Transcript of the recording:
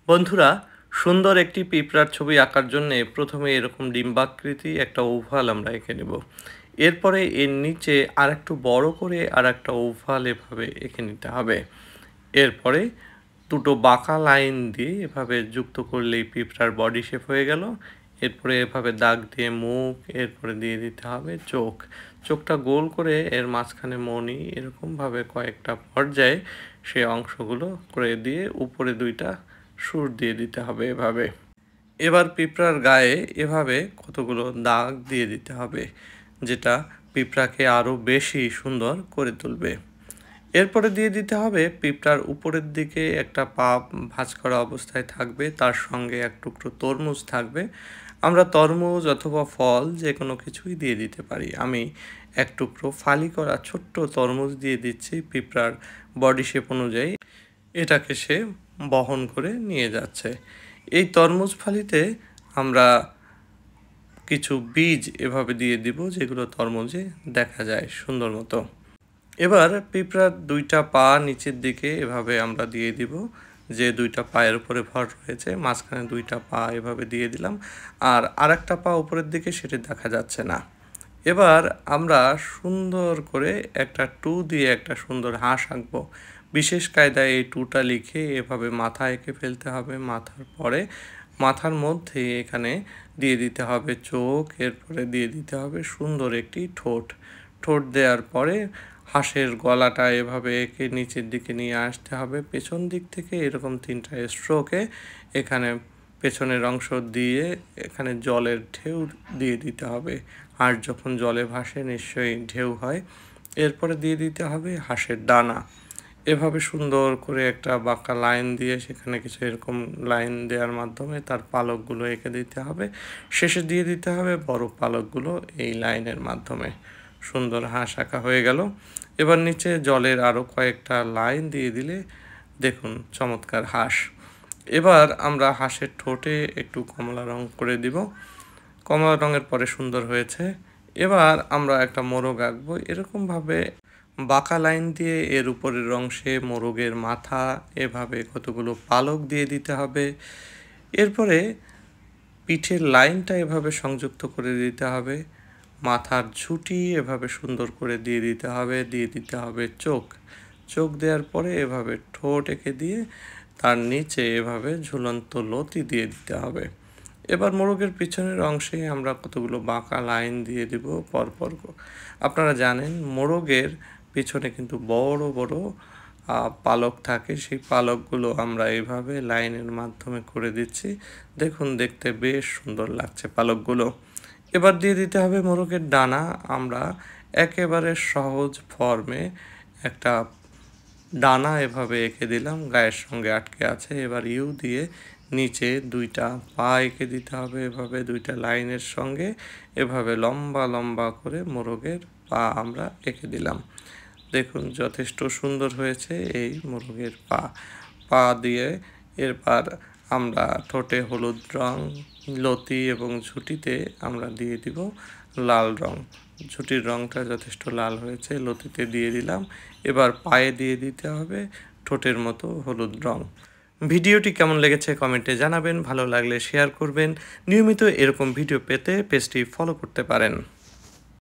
বন্ধুরা, সুন্দর একটি পিঁপড়ার ছবি আঁকার জন্যে প্রথমে এরকম ডিম্বাকৃতি একটা ওভাল আমরা এঁকে নেব। এরপরে এর নিচে আরেকটু বড় করে আরেকটা ওভাল এভাবে এঁকে নিতে হবে। এরপরে দুটো বাঁকা লাইন দিয়ে এভাবে যুক্ত করলেই পিঁপড়ার বডি শেপ হয়ে গেল। এরপরে এভাবে দাগ দিয়ে মুখ, এরপরে দিয়ে দিতে হবে চোখ। চোখটা গোল করে এর মাঝখানে মণি এরকমভাবে কয়েকটা পর্যায়ে সে অংশগুলো করে দিয়ে উপরে দুইটা সুর দিয়ে দিতে হবে এভাবে। এবার পিঁপড়ার গায়ে এভাবে কতগুলো দাগ দিয়ে দিতে হবে, যেটা পিঁপড়াকে আরও বেশি সুন্দর করে তুলবে। এরপরে দিয়ে দিতে হবে পিঁপড়ার উপরের দিকে একটা পা ভাঁজ করা অবস্থায় থাকবে, তার সঙ্গে এক টুকরো তরমুজ থাকবে। আমরা তরমুজ অথবা ফল যে কোনো কিছুই দিয়ে দিতে পারি। আমি এক টুকরো ফালি করা ছোট্ট তরমুজ দিয়ে দিচ্ছি পিঁপড়ার বডি শেপ অনুযায়ী। এটাকে সে বহন করে নিয়ে যাচ্ছে। এই তরমুজ ফালিতে আমরা কিছু বীজ এভাবে দিয়ে দিব, যেগুলো তরমুজে দেখা যায় সুন্দর মতো। এবার পিঁপড়ার দুইটা পা নিচের দিকে এভাবে আমরা দিয়ে দিব, যে দুইটা পায়ের উপরে ভর রয়েছে, মাঝখানে দুইটা পা এভাবে দিয়ে দিলাম। আর আরেকটা পা উপরের দিকে সেটি দেখা যাচ্ছে না। এবার আমরা সুন্দর করে একটা টু দিয়ে একটা সুন্দর হাঁস আঁকবো। বিশেষ কায়দায় এই টুটা লিখে এভাবে মাথা এঁকে ফেলতে হবে। মাথার পরে মাথার মধ্যে এখানে দিয়ে দিতে হবে চোখ, এরপরে দিয়ে দিতে হবে সুন্দর একটি ঠোঁট। ঠোঁট দেওয়ার পরে হাঁসের গলাটা এভাবে এঁকে নিচের দিকে নিয়ে আসতে হবে। পেছন দিক থেকে এরকম তিনটা স্ট্রোকে এখানে পেছনের অংশ দিয়ে এখানে জলের ঢেউ দিয়ে দিতে হবে। আর যখন জলে ভাসে নিশ্চয়ই ঢেউ হয়। এরপরে দিয়ে দিতে হবে হাঁসের ডানা। এভাবে সুন্দর করে একটা বাঁকা লাইন দিয়ে সেখানে কিছু এরকম লাইন দেওয়ার মাধ্যমে তার পালকগুলো এঁকে দিতে হবে। শেষে দিয়ে দিতে হবে বড় পালকগুলো এই লাইনের মাধ্যমে। সুন্দর হাঁস আঁকা হয়ে গেল। এবার নিচে জলের আরও কয়েকটা লাইন দিয়ে দিলে দেখুন চমৎকার হাঁস। এবার আমরা হাঁসের ঠোঁটে একটু কমলা রং করে দিব। কমলা রঙের পরে সুন্দর হয়েছে। এবার আমরা একটা মোরগ আঁকবো। এরকমভাবে বাঁকা লাইন দিয়ে এর উপরের অংশে মোরগের মাথা এভাবে কতগুলো পালক দিয়ে দিতে হবে। এরপরে পিঠের লাইনটা এভাবে সংযুক্ত করে দিতে হবে। মাথার ঝুঁটি এভাবে সুন্দর করে দিয়ে দিতে হবে। দিয়ে দিতে হবে চোখ। চোখ দেওয়ার পরে এভাবে ঠোঁট এঁকে দিয়ে তার নিচে এভাবে ঝুলন্ত লতি দিয়ে দিতে হবে। এবার মোরগের পিছনের অংশে আমরা কতগুলো বাঁকা লাইন দিয়ে দিব পরপর। আপনারা জানেন মোরগের পিছনে কিন্তু বড় বড় পালক থাকে। সেই পালকগুলো আমরা এইভাবে লাইনের মাধ্যমে করে দিচ্ছি। দেখুন দেখতে বেশ সুন্দর লাগছে পালকগুলো। এবার দিয়ে দিতে হবে মোরগের ডানা। আমরা একেবারে সহজ ফর্মে একটা ডানা এভাবে এঁকে দিলাম, গায়ের সঙ্গে আটকে আছে। এবার ইউ দিয়ে নিচে দুইটা পা এঁকে দিতে হবে এভাবে দুইটা লাইনের সঙ্গে। এভাবে লম্বা লম্বা করে মোরগের পা আমরা এঁকে দিলাম। দেখুন যথেষ্ট সুন্দর হয়েছে এই মোরগের পা। পা দিয়ে এরপর আমরা ঠোঁটে হলুদ রং, লতি এবং ঝুঁটিতে আমরা দিয়ে দিব লাল রং। ঝুঁটির রংটা যথেষ্ট লাল হয়েছে, লতিতে দিয়ে দিলাম। এবার পায়ে দিয়ে দিতে হবে ঠোঁটের মতো হলুদ রং। ভিডিওটি কেমন লেগেছে কমেন্টে জানাবেন। ভালো লাগলে শেয়ার করবেন। নিয়মিত এরকম ভিডিও পেতে পেজটি ফলো করতে পারেন।